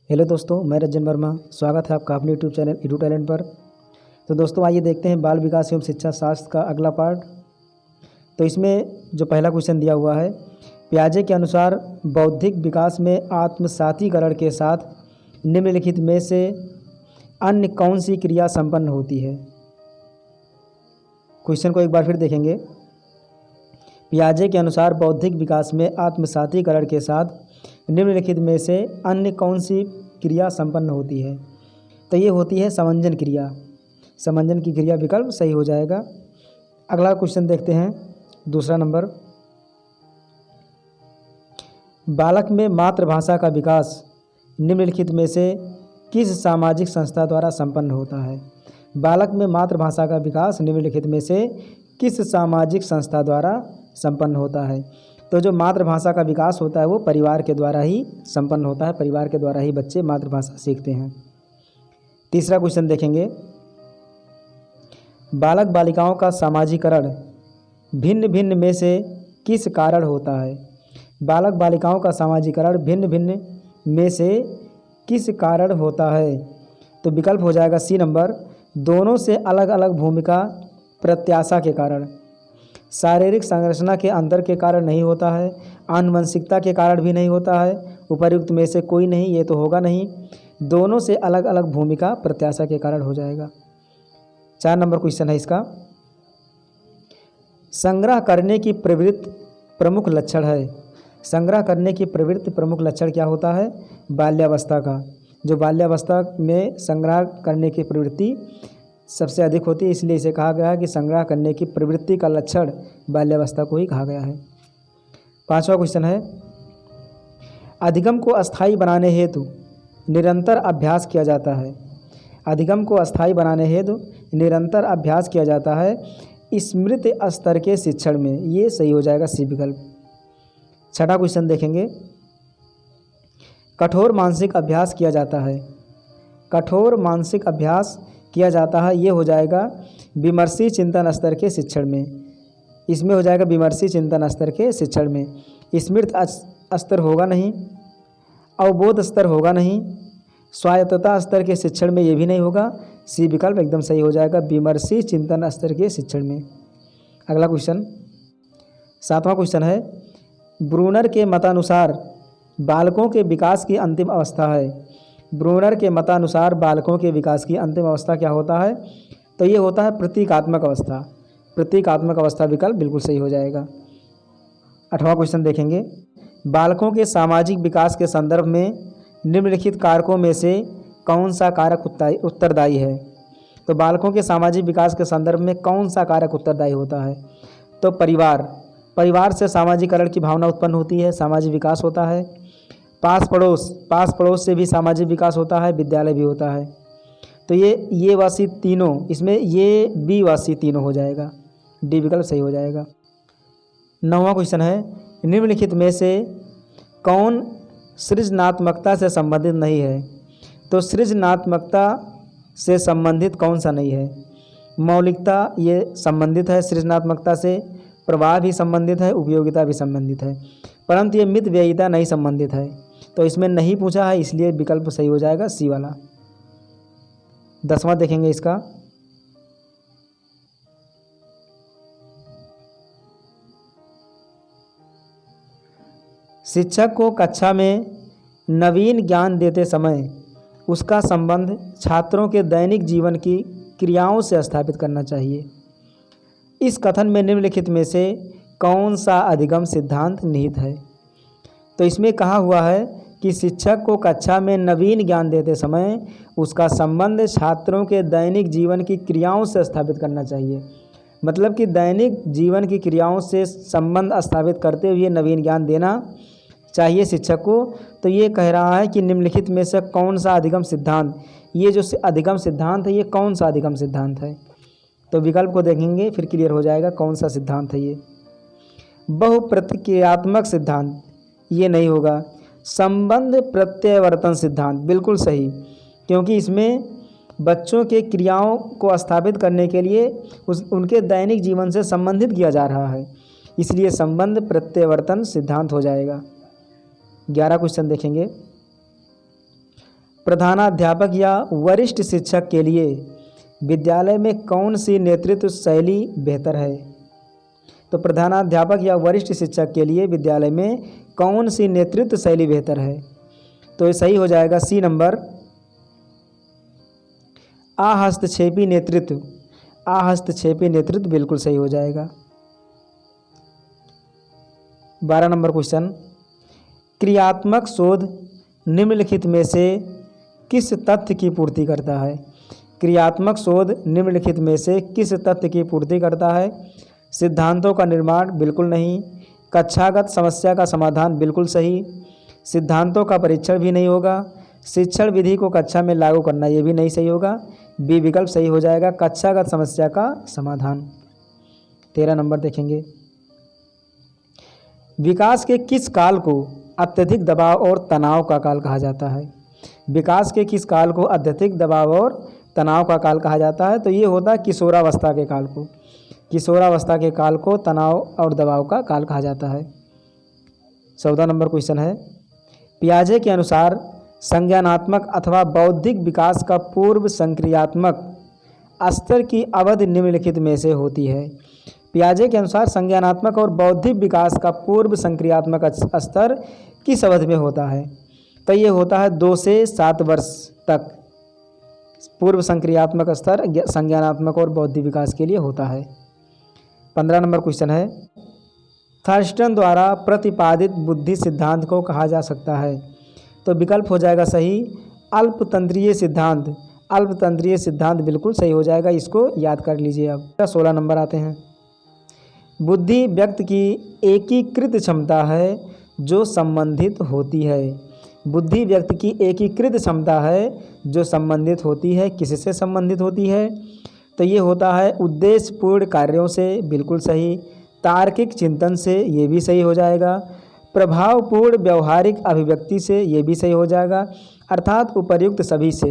Hello दोस्तों, मैं रंजन वर्मा। स्वागत है आपका अपने यूट्यूब चैनल एडू टैलेंट पर। तो दोस्तों आइए देखते हैं बाल विकास एवं शिक्षा शास्त्र का अगला पार्ट। तो इसमें जो पहला क्वेश्चन दिया हुआ है, पियाजे के अनुसार बौद्धिक विकास में आत्मसातीकरण के साथ निम्नलिखित में से अन्य कौन सी क्रिया संपन्न होती है। क्वेश्चन को एक बार फिर देखेंगे। पियाजे के अनुसार बौद्धिक विकास में आत्मसातीकरण के साथ निम्नलिखित में से अन्य कौन सी क्रिया संपन्न होती है। तो ये होती है समंजन क्रिया। समंजन की क्रिया विकल्प सही हो जाएगा। अगला क्वेश्चन देखते हैं, दूसरा नंबर। बालक में मातृभाषा का विकास निम्नलिखित में से किस सामाजिक संस्था द्वारा संपन्न होता है। बालक में मातृभाषा का विकास निम्नलिखित में से किस सामाजिक संस्था द्वारा संपन्न होता है। तो जो मातृभाषा का विकास होता है वो परिवार के द्वारा ही संपन्न होता है। परिवार के द्वारा ही बच्चे मातृभाषा सीखते हैं। तीसरा क्वेश्चन देखेंगे। बालक बालिकाओं का सामाजिकरण भिन्न भिन्न में से किस कारण होता है। बालक बालिकाओं का सामाजिकरण भिन्न भिन्न में से किस कारण होता है। तो विकल्प हो जाएगा सी नंबर, दोनों से अलग अलग भूमिका प्रत्याशा के कारण। शारीरिक संरचना के अंतर के कारण नहीं होता है, आनुवंशिकता के कारण भी नहीं होता है, उपर्युक्त में से कोई नहीं, ये तो होगा नहीं। दोनों से अलग अलग भूमिका प्रत्याशा के कारण हो जाएगा। 4 नंबर क्वेश्चन है इसका। संग्रह करने की प्रवृत्ति प्रमुख लक्षण है। संग्रह करने की प्रवृत्ति प्रमुख लक्षण क्या होता है। बाल्यावस्था का। जो बाल्यावस्था में संग्रह करने की प्रवृत्ति सबसे अधिक होती है, इसलिए इसे कहा गया है कि संग्रह करने की प्रवृत्ति का लक्षण बाल्यावस्था को ही कहा गया है। 5वां क्वेश्चन है। अधिगम को अस्थायी बनाने हेतु निरंतर अभ्यास किया जाता है। अधिगम को अस्थायी बनाने हेतु निरंतर अभ्यास किया जाता है स्मृति स्तर के शिक्षण में। ये सही हो जाएगा सी विकल्प। 6वां क्वेश्चन देखेंगे। कठोर मानसिक अभ्यास किया जाता है। कठोर मानसिक अभ्यास किया जाता है, ये हो जाएगा विमर्शी चिंतन स्तर के शिक्षण में। इसमें हो जाएगा विमर्शी चिंतन स्तर के शिक्षण में। स्मृति स्तर होगा नहीं, अवबोध स्तर होगा नहीं, स्वायत्तता स्तर के शिक्षण में ये भी नहीं होगा। सी विकल्प एकदम सही हो जाएगा, विमर्शी चिंतन स्तर के शिक्षण में। अगला क्वेश्चन 7वां क्वेश्चन है। ब्रूनर के मतानुसार बालकों के विकास की अंतिम अवस्था है। ब्रूनर के मतानुसार बालकों के विकास की अंतिम अवस्था क्या होता है। तो ये होता है प्रतीकात्मक अवस्था। प्रतीकात्मक अवस्था विकल्प बिल्कुल सही हो जाएगा। 8वां क्वेश्चन देखेंगे। बालकों के सामाजिक विकास के संदर्भ में निम्नलिखित कारकों में से कौन सा कारक उत्तरदायी है। तो बालकों के सामाजिक विकास के संदर्भ में कौन सा कारक उत्तरदायी होता है। तो परिवार से सामाजिकरण की भावना उत्पन्न होती है, सामाजिक विकास होता है। पास पड़ोस से भी सामाजिक विकास होता है, विद्यालय भी होता है। तो ये वासी तीनों, इसमें ये बी वासी तीनों हो जाएगा। डी विकल्प सही हो जाएगा। 9वां क्वेश्चन है। निम्नलिखित में से कौन सृजनात्मकता से संबंधित नहीं है। तो सृजनात्मकता से संबंधित कौन सा नहीं है। मौलिकता ये संबंधित है सृजनात्मकता से, प्रभाव भी संबंधित है, उपयोगिता भी संबंधित है, परंतु ये मित व्ययिता नहीं संबंधित है। तो इसमें नहीं पूछा है, इसलिए विकल्प सही हो जाएगा सी वाला। 10वां देखेंगे इसका। शिक्षक को कक्षा में नवीन ज्ञान देते समय उसका संबंध छात्रों के दैनिक जीवन की क्रियाओं से स्थापित करना चाहिए। इस कथन में निम्नलिखित में से कौन सा अधिगम सिद्धांत निहित है। तो इसमें कहा हुआ है कि शिक्षक को कक्षा में नवीन ज्ञान देते समय उसका संबंध छात्रों के दैनिक जीवन की क्रियाओं से स्थापित करना चाहिए। मतलब कि दैनिक जीवन की क्रियाओं से संबंध स्थापित करते हुए नवीन ज्ञान देना चाहिए शिक्षक को। तो ये कह रहा है कि निम्नलिखित में से कौन सा अधिगम सिद्धांत, ये जो अधिगम सिद्धांत है ये कौन सा अधिगम सिद्धांत है। तो विकल्प को देखेंगे फिर क्लियर हो जाएगा कौन सा सिद्धांत है ये। बहुप्रतिक्रियात्मक सिद्धांत ये नहीं होगा। संबंध प्रत्यावर्तन सिद्धांत बिल्कुल सही, क्योंकि इसमें बच्चों के क्रियाओं को स्थापित करने के लिए उनके दैनिक जीवन से संबंधित किया जा रहा है, इसलिए संबंध प्रत्यावर्तन सिद्धांत हो जाएगा। 11 क्वेश्चन देखेंगे। प्रधानाध्यापक या वरिष्ठ शिक्षक के लिए विद्यालय में कौन सी नेतृत्व शैली बेहतर है? तो प्रधानाध्यापक या वरिष्ठ शिक्षक के लिए विद्यालय में कौन सी नेतृत्व शैली बेहतर है? तो ये सही हो जाएगा सी नंबर, आहस्तक्षेपी नेतृत्व। आहस्तक्षेपी नेतृत्व बिल्कुल सही हो जाएगा। 12 नंबर क्वेश्चन, क्रियात्मक शोध निम्नलिखित में से किस तथ्य की पूर्ति करता है? क्रियात्मक शोध निम्नलिखित में से किस तथ्य की पूर्ति करता है? सिद्धांतों का निर्माण बिल्कुल नहीं, कक्षागत समस्या का समाधान बिल्कुल सही, सिद्धांतों का परीक्षण भी नहीं होगा, शिक्षण विधि को कक्षा में लागू करना ये भी नहीं सही होगा। बी विकल्प सही हो जाएगा, कक्षागत समस्या का समाधान। 13 नंबर देखेंगे, विकास के किस काल को अत्यधिक दबाव और तनाव का काल कहा जाता है? विकास के किस काल को अत्यधिक दबाव और तनाव का काल कहा जाता है? तो ये होता है किशोरावस्था के काल को। किशोरावस्था के काल को तनाव और दबाव का काल कहा जाता है। 14 नंबर क्वेश्चन है, पियाजे के अनुसार संज्ञानात्मक अथवा बौद्धिक विकास का पूर्व संक्रियात्मक स्तर की अवधि निम्नलिखित में से होती है? पियाजे के अनुसार संज्ञानात्मक और बौद्धिक विकास का पूर्व संक्रियात्मक स्तर किस अवधि में होता है? तो ये होता है 2 से 7 वर्ष तक पूर्व संक्रियात्मक स्तर संज्ञानात्मक और बौद्धिक विकास के लिए होता है। 15 नंबर क्वेश्चन है, थर्स्टन द्वारा प्रतिपादित बुद्धि सिद्धांत को कहा जा सकता है? तो विकल्प हो जाएगा सही, अल्पतंत्रीय सिद्धांत। अल्पतंत्रीय सिद्धांत बिल्कुल सही हो जाएगा, इसको याद कर लीजिए। अब 16 नंबर आते हैं, बुद्धि व्यक्ति की एकीकृत क्षमता है जो संबंधित होती है। बुद्धि व्यक्ति की एकीकृत क्षमता है जो संबंधित होती है। किससे संबंधित होती है? तो ये होता है उद्देश्यपूर्ण कार्यों से, बिल्कुल सही। तार्किक चिंतन से, ये भी सही हो जाएगा। प्रभावपूर्ण व्यवहारिक अभिव्यक्ति से, ये भी सही हो जाएगा। अर्थात उपर्युक्त सभी से,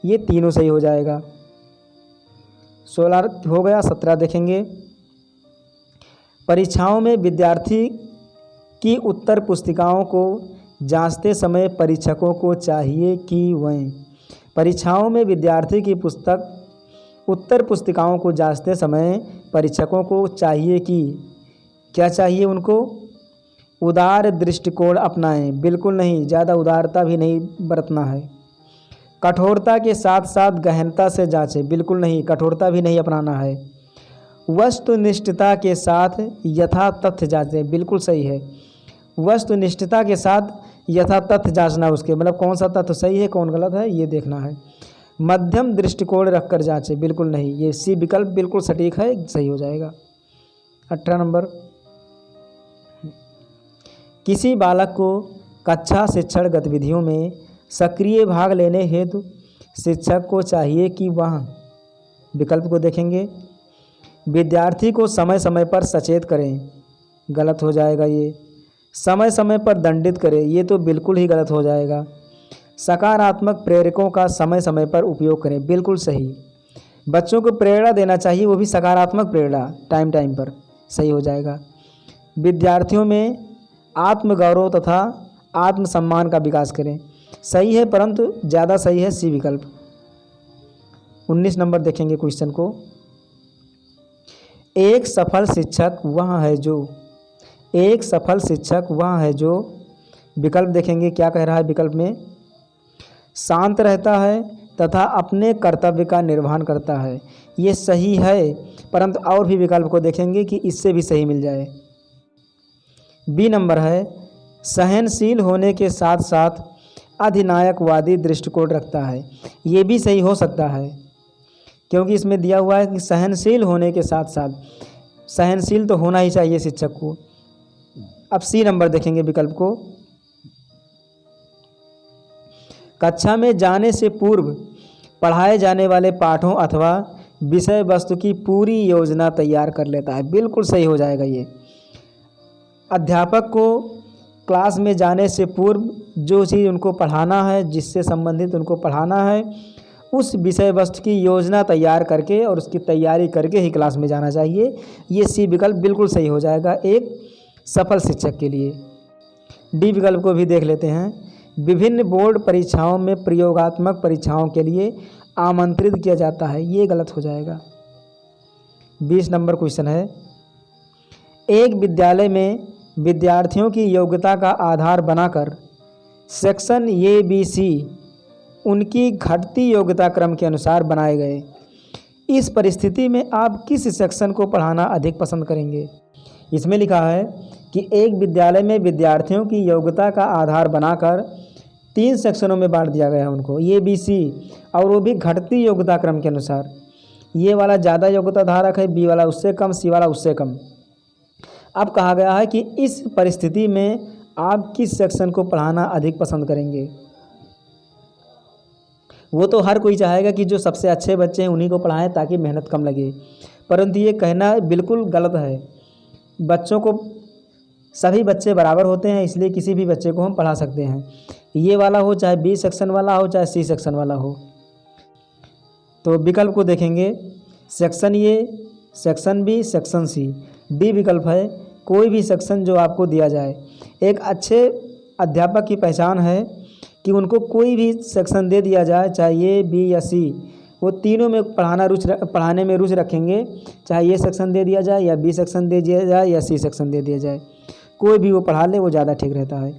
ये तीनों सही हो जाएगा। 16 हो गया। 17 देखेंगे, परीक्षाओं में विद्यार्थी की उत्तर पुस्तिकाओं को जांचते समय परीक्षकों को चाहिए कि वह परीक्षाओं में विद्यार्थी की उत्तर पुस्तिकाओं को जांचते समय परीक्षकों को चाहिए कि क्या चाहिए? उनको उदार दृष्टिकोण अपनाएं। बिल्कुल नहीं, ज़्यादा उदारता भी नहीं बरतना है। कठोरता के साथ साथ गहनता से जांचें। बिल्कुल नहीं, कठोरता भी नहीं अपनाना है। वस्तुनिष्ठता के साथ यथा तथ्य जांचें। बिल्कुल सही है, वस्तुनिष्ठता के साथ यथा तथ्य जांचना, उसके मतलब कौन सा तथ्य सही है कौन गलत है ये देखना है। मध्यम दृष्टिकोण रखकर जांचें। बिल्कुल नहीं, ये सी विकल्प बिल्कुल सटीक है, सही हो जाएगा। 18 नंबर, किसी बालक को कक्षा शिक्षण गतिविधियों में सक्रिय भाग लेने हेतु शिक्षक को चाहिए कि वह, विकल्प को देखेंगे, विद्यार्थी को समय समय पर सचेत करें। गलत हो जाएगा ये। समय समय पर दंडित करें, ये तो बिल्कुल ही गलत हो जाएगा। सकारात्मक प्रेरकों का समय समय पर उपयोग करें। बिल्कुल सही। बच्चों को प्रेरणा देना चाहिए, वो भी सकारात्मक प्रेरणा, टाइम टाइम पर, सही हो जाएगा। विद्यार्थियों में आत्मगौरव तथा आत्मसम्मान का विकास करें। सही है, परंतु ज़्यादा सही है सी विकल्प। 19 नंबर देखेंगे क्वेश्चन को, एक सफल शिक्षक वह है जो, विकल्प देखेंगे क्या कह रहा है विकल्प में, शांत रहता है तथा अपने कर्तव्य का निर्वहन करता है। ये सही है, परंतु और भी विकल्प को देखेंगे कि इससे भी सही मिल जाए। बी नंबर है, सहनशील होने के साथ साथ अधिनायकवादी दृष्टिकोण रखता है। ये भी सही हो सकता है, क्योंकि इसमें दिया हुआ है कि सहनशील होने के साथ साथ, सहनशील तो होना ही चाहिए शिक्षक को। अब सी नंबर देखेंगे विकल्प को, कक्षा में जाने से पूर्व पढ़ाए जाने वाले पाठों अथवा विषय वस्तु की पूरी योजना तैयार कर लेता है। बिल्कुल सही हो जाएगा ये। अध्यापक को क्लास में जाने से पूर्व जो चीज़ उनको पढ़ाना है, जिससे संबंधित उनको पढ़ाना है, उस विषय वस्तु की योजना तैयार करके और उसकी तैयारी करके ही क्लास में जाना चाहिए। ये सी विकल्प बिल्कुल सही हो जाएगा एक सफल शिक्षक के लिए। डी विकल्प को भी देख लेते हैं, विभिन्न बोर्ड परीक्षाओं में प्रयोगात्मक परीक्षाओं के लिए आमंत्रित किया जाता है, ये गलत हो जाएगा। 20 नंबर क्वेश्चन है, एक विद्यालय में विद्यार्थियों की योग्यता का आधार बनाकर सेक्शन ए बी सी उनकी घटती योग्यता क्रम के अनुसार बनाए गए। इस परिस्थिति में आप किस सेक्शन को पढ़ाना अधिक पसंद करेंगे? इसमें लिखा है कि एक विद्यालय में विद्यार्थियों की योग्यता का आधार बनाकर 3 सेक्शनों में बांट दिया गया है उनको, ए बी सी, और वो भी घटती योग्यता क्रम के अनुसार। ये वाला ज़्यादा योग्यता धारक है, बी वाला उससे कम, सी वाला उससे कम। अब कहा गया है कि इस परिस्थिति में आप किस सेक्शन को पढ़ाना अधिक पसंद करेंगे? वो तो हर कोई चाहेगा कि जो सबसे अच्छे बच्चे हैं उन्हीं को पढ़ाएं ताकि मेहनत कम लगे, परंतु ये कहना बिल्कुल गलत है। बच्चों को सभी बच्चे बराबर होते हैं, इसलिए किसी भी बच्चे को हम पढ़ा सकते हैं, ये वाला हो चाहे बी सेक्शन वाला हो चाहे सी सेक्शन वाला हो। तो विकल्प को देखेंगे, section A, section B, section C. D विकल्प है कोई भी सेक्शन जो आपको दिया जाए। एक अच्छे अध्यापक की पहचान है कि उनको कोई भी सेक्शन दे दिया जाए, चाहे ए बी या सी, वो तीनों में पढ़ाने में रुचि रखेंगे, चाहे ये सेक्शन दे दिया जाए या बी सेक्शन दे दिया जाए या सी सेक्शन दे दिया जाए, कोई भी वो पढ़ा ले वो ज़्यादा ठीक रहता है।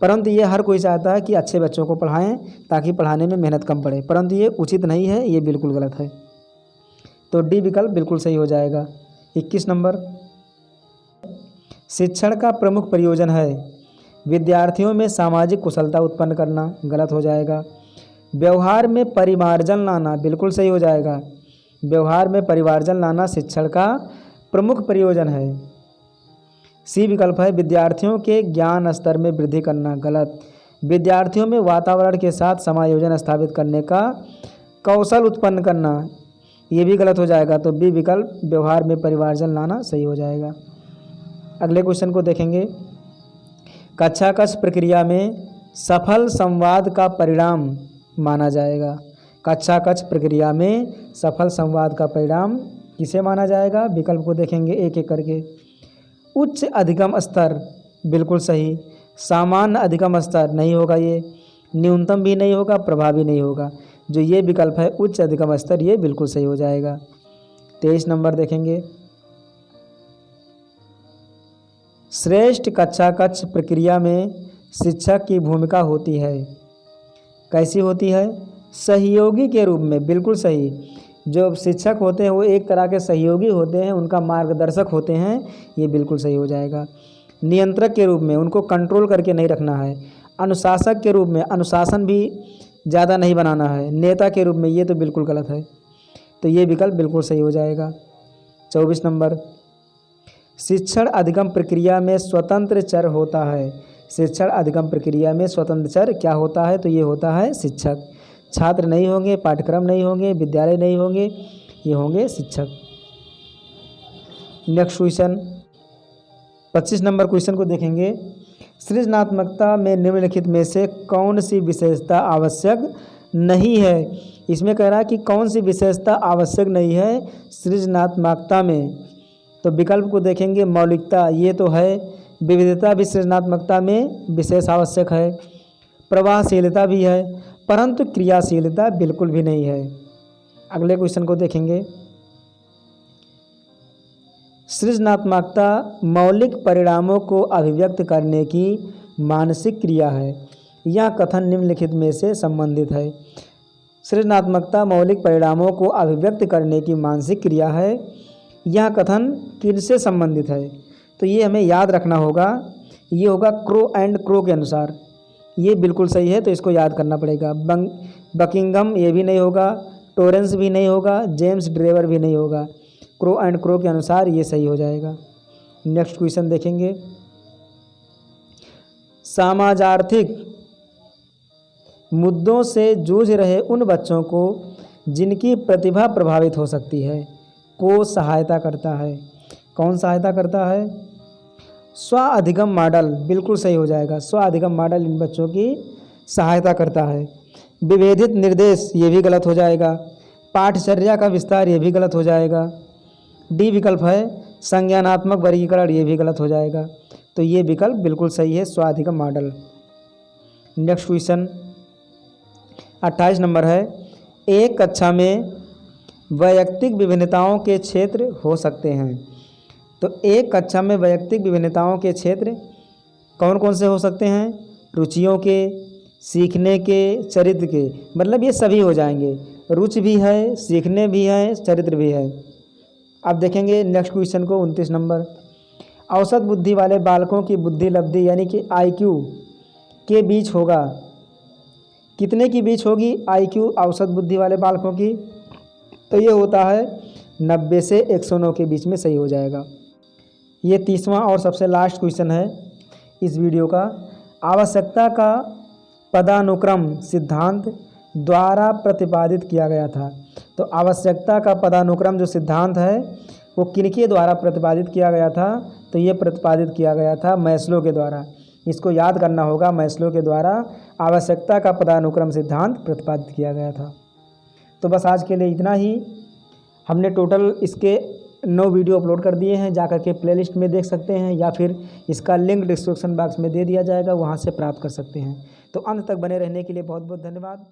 परंतु ये हर कोई चाहता है कि अच्छे बच्चों को पढ़ाएं ताकि पढ़ाने में मेहनत कम पड़े, परंतु ये उचित नहीं है, ये बिल्कुल गलत है। तो डी विकल्प बिल्कुल सही हो जाएगा। 21 नंबर, शिक्षण का प्रमुख प्रयोजन है विद्यार्थियों में सामाजिक कुशलता उत्पन्न करना, गलत हो जाएगा। व्यवहार में परिमार्जन लाना, बिल्कुल सही हो जाएगा। व्यवहार में परिमार्जन लाना शिक्षण का प्रमुख प्रयोजन है। सी विकल्प है विद्यार्थियों के ज्ञान स्तर में वृद्धि करना, गलत। विद्यार्थियों में वातावरण के साथ समायोजन स्थापित करने का कौशल उत्पन्न करना, ये भी गलत हो जाएगा। तो बी विकल्प व्यवहार में परिमार्जन लाना सही हो जाएगा। अगले क्वेश्चन को देखेंगे, कक्षा कक्ष प्रक्रिया में सफल संवाद का परिणाम माना जाएगा। कक्षा कक्ष प्रक्रिया में सफल संवाद का परिणाम किसे माना जाएगा? विकल्प को देखेंगे एक एक करके। उच्च अधिगम स्तर, बिल्कुल सही। सामान्य अधिगम स्तर नहीं होगा, ये न्यूनतम भी नहीं होगा, प्रभावी नहीं होगा। जो ये विकल्प है उच्च अधिगम स्तर, ये बिल्कुल सही हो जाएगा। 23 नंबर देखेंगे, श्रेष्ठ कक्षा कक्ष प्रक्रिया में शिक्षक की भूमिका होती है, कैसी होती है? सहयोगी के रूप में, बिल्कुल सही। जो शिक्षक होते हैं वो एक तरह के सहयोगी होते हैं, उनका मार्गदर्शक होते हैं, ये बिल्कुल सही हो जाएगा। नियंत्रक के रूप में, उनको कंट्रोल करके नहीं रखना है। अनुशासक के रूप में, अनुशासन भी ज़्यादा नहीं बनाना है। नेता के रूप में, ये तो बिल्कुल गलत है, तो ये विकल्प बिल्कुल सही हो जाएगा। 24 नंबर, शिक्षण अधिगम प्रक्रिया में स्वतंत्र चर होता है। शिक्षण अधिगम प्रक्रिया में स्वतंत्र चर क्या होता है? तो ये होता है शिक्षक। छात्र नहीं होंगे, पाठ्यक्रम नहीं होंगे, विद्यालय नहीं होंगे, ये होंगे शिक्षक। नेक्स्ट क्वेश्चन 25 नंबर क्वेश्चन को देखेंगे, सृजनात्मकता में निम्नलिखित में से कौन सी विशेषता आवश्यक नहीं है? इसमें कह रहा है कि कौन सी विशेषता आवश्यक नहीं है सृजनात्मकता में। तो विकल्प को देखेंगे, मौलिकता, ये तो है। विविधता भी सृजनात्मकता में विशेष आवश्यक है। प्रवाहशीलता भी है, परंतु क्रियाशीलता बिल्कुल भी नहीं है। अगले क्वेश्चन को देखेंगे, सृजनात्मकता मौलिक परिणामों को अभिव्यक्त करने की मानसिक क्रिया है। यह कथन निम्नलिखित में से संबंधित है। सृजनात्मकता मौलिक परिणामों को अभिव्यक्त करने की मानसिक क्रिया है, यह कथन किनसे संबंधित है? तो ये हमें याद रखना होगा, ये होगा क्रो एंड क्रो के अनुसार। ये बिल्कुल सही है, तो इसको याद करना पड़ेगा। बकिंगम ये भी नहीं होगा, टोरेंस भी नहीं होगा, जेम्स ड्रेवर भी नहीं होगा। क्रो एंड क्रो के अनुसार ये सही हो जाएगा। नेक्स्ट क्वेश्चन देखेंगे, समाजार्थिक मुद्दों से जूझ रहे उन बच्चों को जिनकी प्रतिभा प्रभावित हो सकती है को सहायता करता है। कौन सहायता करता है? स्व अधिगम मॉडल, बिल्कुल सही हो जाएगा। स्व अधिगम मॉडल इन बच्चों की सहायता करता है। विभेदित निर्देश, ये भी गलत हो जाएगा। पाठचर्या का विस्तार, ये भी गलत हो जाएगा। डी विकल्प है संज्ञानात्मक वर्गीकरण, ये भी गलत हो जाएगा। तो ये विकल्प बिल्कुल सही है, स्व अधिगम मॉडल। नेक्स्ट क्वेश्चन 28 नंबर है, एक कक्षा में वैयक्तिक विभिन्नताओं के क्षेत्र हो सकते हैं। तो एक कक्षा में वैयक्तिक विभिन्नताओं के क्षेत्र कौन कौन से हो सकते हैं? रुचियों के, सीखने के, चरित्र के, मतलब ये सभी हो जाएंगे। रुचि भी है, सीखने भी है, चरित्र भी है। अब देखेंगे नेक्स्ट क्वेश्चन को 29 नंबर, औसत बुद्धि वाले बालकों की बुद्धि लब्धि यानी कि IQ के बीच होगा, कितने की बीच होगी IQ औसत बुद्धि वाले बालकों की? तो ये होता है 90 से 109 के बीच में सही हो जाएगा। ये 30वां और सबसे लास्ट क्वेश्चन है इस वीडियो का, आवश्यकता का पदानुक्रम सिद्धांत द्वारा प्रतिपादित किया गया था। तो आवश्यकता का पदानुक्रम जो सिद्धांत है वो किनके द्वारा प्रतिपादित किया गया था? तो ये प्रतिपादित किया गया था मैस्लो के द्वारा। इसको याद करना होगा, मैस्लो के द्वारा आवश्यकता का पदानुक्रम सिद्धांत प्रतिपादित किया गया था। तो बस आज के लिए इतना ही। हमने टोटल इसके 9 वीडियो अपलोड कर दिए हैं, जाकर के प्लेलिस्ट में देख सकते हैं या फिर इसका लिंक डिस्क्रिप्शन बॉक्स में दे दिया जाएगा, वहां से प्राप्त कर सकते हैं। तो अंत तक बने रहने के लिए बहुत बहुत धन्यवाद।